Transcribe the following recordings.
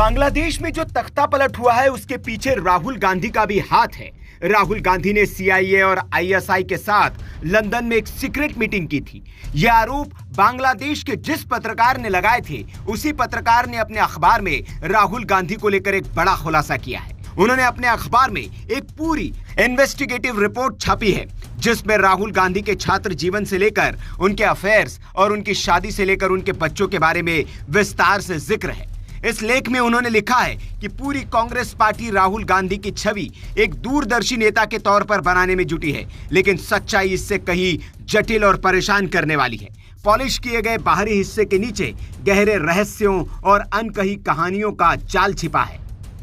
बांग्लादेश में जो तख्ता पलट हुआ है उसके पीछे राहुल गांधी का भी हाथ है। राहुल गांधी ने सीआईए और आईएसआई के साथ लंदन में एक सीक्रेट मीटिंग की थी। यह आरोप बांग्लादेश के जिस पत्रकार ने लगाए थे, उसी पत्रकार ने अपने अखबार में राहुल गांधी को लेकर एक बड़ा खुलासा किया है। उन्होंने अपने अखबार में एक पूरी इन्वेस्टिगेटिव रिपोर्ट छापी है, जिसमें राहुल गांधी के छात्र जीवन से लेकर उनके अफेयर्स और उनकी शादी से लेकर उनके बच्चों के बारे में विस्तार से जिक्र है। इस लेख में उन्होंने लिखा है कि पूरी कांग्रेस पार्टी राहुल गांधी की छवि एक दूरदर्शी नेता के तौर पर बनाने में जुटी है, लेकिन सच्चाई इससे कहीं जटिल और परेशान करने वाली है। पॉलिश किए गए बाहरी हिस्से के नीचे गहरे रहस्यों और अनकही कहानियों का जाल छिपा है,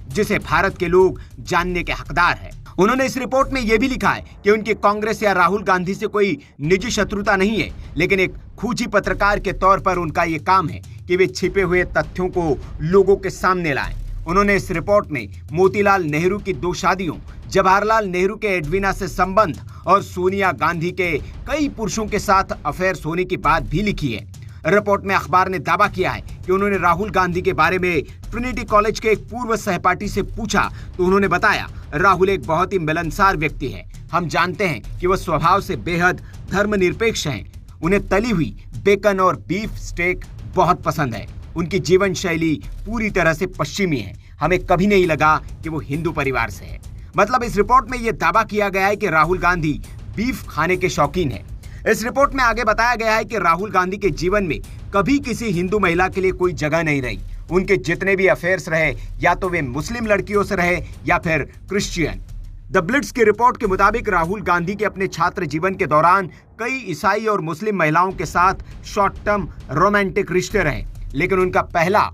जिसे भारत के लोग जानने के हकदार हैं। उन्होंने इस रिपोर्ट में यह भी लिखा है कि उनकी कांग्रेस या राहुल गांधी से कोई निजी शत्रुता नहीं है, लेकिन एक खूंटी पत्रकार के तौर पर उनका यह काम है कि वे छिपे हुए तथ्यों को लोगों के सामने लाएं। उन्होंने इस रिपोर्ट में मोतीलाल नेहरू की 2 शादियों, जवाहरलाल नेहरू के एडवीना से संबंध और सोनिया गांधी के कई पुरुषों के साथ अफेयर्स होने की बात भी लिखी है। रिपोर्ट में अखबार ने दावा किया है कि उन्होंने राहुल गांधी के बारे में ट्रिनिटी कॉलेज के एक पूर्व सहपाठी से पूछा तो उन्होंने बताया, राहुल एक बहुत ही मिलनसार व्यक्ति है। हम जानते हैं कि वह स्वभाव से बेहद धर्मनिरपेक्ष हैं। उन्हें तली हुई बेकन और बीफ स्टेक बहुत पसंद है। उनकी जीवन शैली पूरी तरह से पश्चिमी है। हमें कभी नहीं लगा कि वो हिंदू परिवार से है। मतलब इस रिपोर्ट में यह दावा किया गया है कि राहुल गांधी बीफ खाने के शौकीन है। इस रिपोर्ट में आगे बताया गया है कि राहुल गांधी के जीवन में कभी किसी हिंदू महिला के लिए कोई जगह नहीं रही। उनके जितने भी अफेयर्स रहे, या तो वे मुस्लिम लड़कियों से रहे या फिर क्रिश्चियन। द ब्लिट्स की रिपोर्ट के मुताबिक राहुल गांधी के अपने छात्र जीवन के दौरान कई ईसाई और मुस्लिम महिलाओं के साथ शॉर्ट टर्म रोमांटिक रिश्ते रहे, लेकिन उनका पहला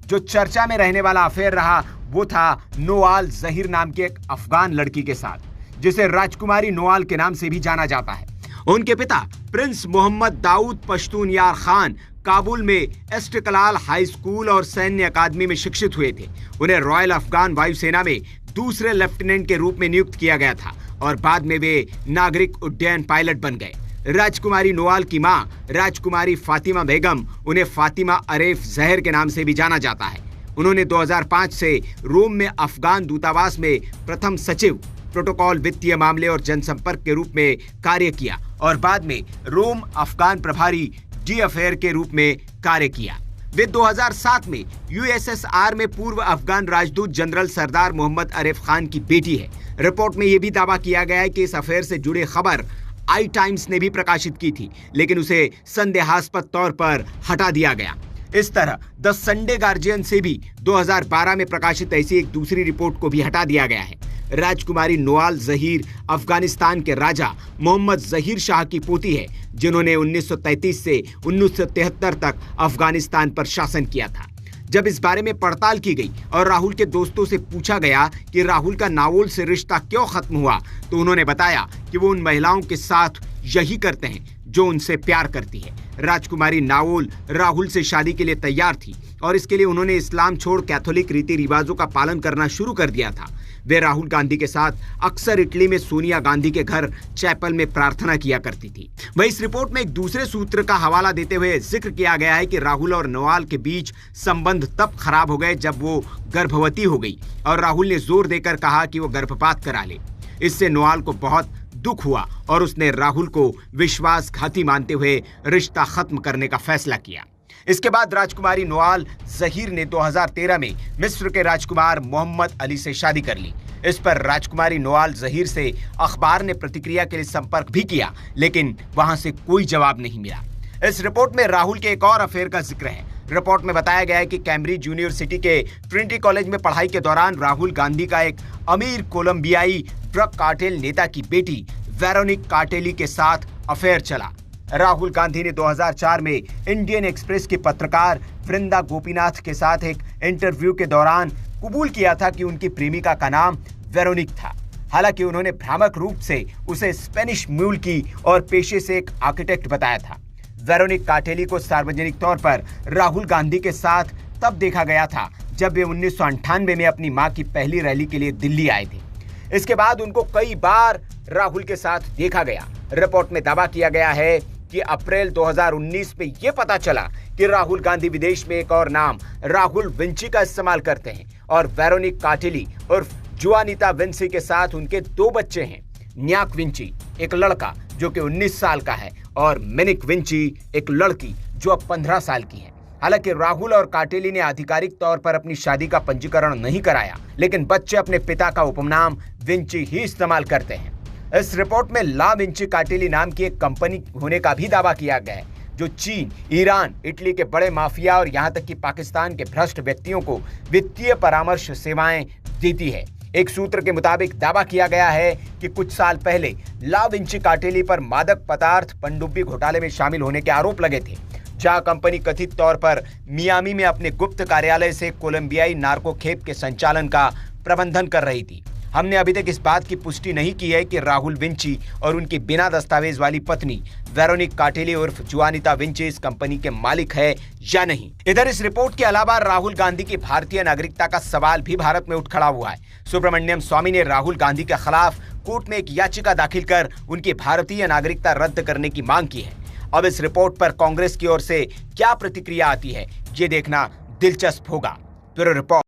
जो चर्चा में रहने वाला अफेयर रहा वो था नोआल जहीर नाम की एक अफगान लड़की के साथ, जिसे राजकुमारी नोआल के नाम से भी जाना जाता है। उनके पिता प्रिंस मोहम्मद दाऊद पश्तून यार खान काबुल में एस्टकलाल हाई स्कूल और सैन्य अकादमी में शिक्षित हुए थे। उन्हें रॉयल अफगान वायुसेना में दूसरे लेफ्टिनेंट के रूप में नियुक्त किया गया था और बाद में वे नागरिक उड्डयन पायलट बन गए। राजकुमारी नोआल की मां राजकुमारी फातिमा बेगम, उन्हें फातिमा अरेफ जहर के नाम से भी जाना जाता है। उन्होंने 2005 से रोम में अफगान दूतावास में प्रथम सचिव, प्रोटोकॉल, वित्तीय मामले और जनसंपर्क के रूप में कार्य किया और बाद में रोम अफगान प्रभारी डी अफेयर के रूप में कार्य किया। वे 2007 में यूएसएसआर में पूर्व अफगान राजदूत जनरल सरदार मोहम्मद अरेफ खान की बेटी है। रिपोर्ट में यह भी दावा किया गया है कि इस अफेयर से जुड़े खबर आई टाइम्स ने भी प्रकाशित की थी, लेकिन उसे संदेहास्पद तौर पर हटा दिया गया। इस तरह द संडे गार्जियन से भी 2012 में प्रकाशित ऐसी एक दूसरी रिपोर्ट को भी हटा दिया गया है। राजकुमारी नोआल जहीर अफगानिस्तान के राजा मोहम्मद जहीर शाह की पोती है, जिन्होंने 1933 से 1973 तक अफगानिस्तान पर शासन किया था। जब इस बारे में पड़ताल की गई और राहुल के दोस्तों से पूछा गया कि राहुल का नावल से रिश्ता क्यों खत्म हुआ, तो उन्होंने बताया कि वो उन महिलाओं के साथ यही करते हैं जो उनसे प्यार करती है। राजकुमारी नावल राहुल से शादी के लिए तैयार थी और इसके लिए उन्होंने इस्लाम छोड़ कैथोलिक रीति रिवाजों का पालन करना शुरू कर दिया था। वे राहुल गांधी के साथ अक्सर इटली में सोनिया गांधी के घर चैपल में प्रार्थना किया करती थी। वहीं इस रिपोर्ट में एक दूसरे सूत्र का हवाला देते हुए जिक्र किया गया है कि राहुल और नोआल के बीच संबंध तब खराब हो गए जब वो गर्भवती हो गई और राहुल ने जोर देकर कहा कि वो गर्भपात करा ले। इससे नोआल को बहुत दुख हुआ और उसने राहुल को विश्वासघाती मानते हुए रिश्ता खत्म करने का फैसला किया। इसके बाद राजकुमारी नोआल जहीर ने 2013 में मिस्र के राजकुमार मोहम्मद अली से शादी कर ली। इस पर राजकुमारी नोआल जहीर से अखबार ने प्रतिक्रिया के लिए संपर्क भी किया, लेकिन वहां से कोई जवाब नहीं मिला। इस रिपोर्ट में राहुल के एक और अफेयर का जिक्र है। रिपोर्ट में बताया गया है कि कैम्ब्रिज यूनिवर्सिटी के ट्रिनिटी कॉलेज में पढ़ाई के दौरान राहुल गांधी का एक अमीर कोलंबियाई ड्रग कार्टेल नेता की बेटी वेरोनिक कार्टेली के साथ अफेयर चला। राहुल गांधी ने 2004 में इंडियन एक्सप्रेस की पत्रकार वृंदा गोपीनाथ के साथ एक इंटरव्यू के दौरान कबूल किया था कि उनकी प्रेमिका का नाम वेरोनिक था। हालांकि उन्होंने भ्रामक रूप से उसे स्पेनिश मूल की और पेशे से एक आर्किटेक्ट बताया था। वेरोनिक कार्टेली को सार्वजनिक तौर पर राहुल गांधी के साथ तब देखा गया था जब वे 1998 में अपनी मां की पहली रैली के लिए दिल्ली आए थे। इसके बाद उनको कई बार राहुल के साथ देखा गया। रिपोर्ट में दावा किया गया है कि अप्रैल 2019 में यह पता चला कि राहुल गांधी विदेश में एक और नाम राहुल विंची का इस्तेमाल करते हैं और वेरोनिक काटिली उर्फ जुआनिता विंसी के साथ उनके 2 बच्चे हैं। न्याक विंची एक लड़का जो कि 19 साल का है और मिनिक विंची एक लड़की जो अब 15 साल की है। हालांकि राहुल और काटिली ने आधिकारिक तौर पर अपनी शादी का पंजीकरण नहीं कराया, लेकिन बच्चे अपने पिता का उपनाम विंची ही इस्तेमाल करते हैं। इस रिपोर्ट में ला विंची काटिली नाम की एक कंपनी होने का भी दावा किया गया है जो चीन, ईरान, इटली के बड़े माफिया और यहां तक कि पाकिस्तान के भ्रष्ट व्यक्तियों को वित्तीय परामर्श सेवाएं देती है। एक सूत्र के मुताबिक दावा किया गया है कि कुछ साल पहले ला विंची काटिली पर मादक पदार्थ पनडुब्बी घोटाले में शामिल होने के आरोप लगे थे, जहां कंपनी कथित तौर पर मियामी में अपने गुप्त कार्यालय से कोलंबियाई नार्को खेप के संचालन का प्रबंधन कर रही थी। हमने अभी तक इस बात की पुष्टि नहीं की है कि राहुल विंची और उनकी बिना दस्तावेज वाली पत्नी वेरोनिक काटिली उर्फ जुआनिता विंची इस कंपनी के मालिक है या नहीं। इधर इस रिपोर्ट के अलावा राहुल गांधी की भारतीय नागरिकता का सवाल भी भारत में उठ खड़ा हुआ है। सुब्रमण्यम स्वामी ने राहुल गांधी के खिलाफ कोर्ट में एक याचिका दाखिल कर उनकी भारतीय नागरिकता रद्द करने की मांग की है। अब इस रिपोर्ट पर कांग्रेस की ओर से क्या प्रतिक्रिया आती है, ये देखना दिलचस्प होगा। Bureau report.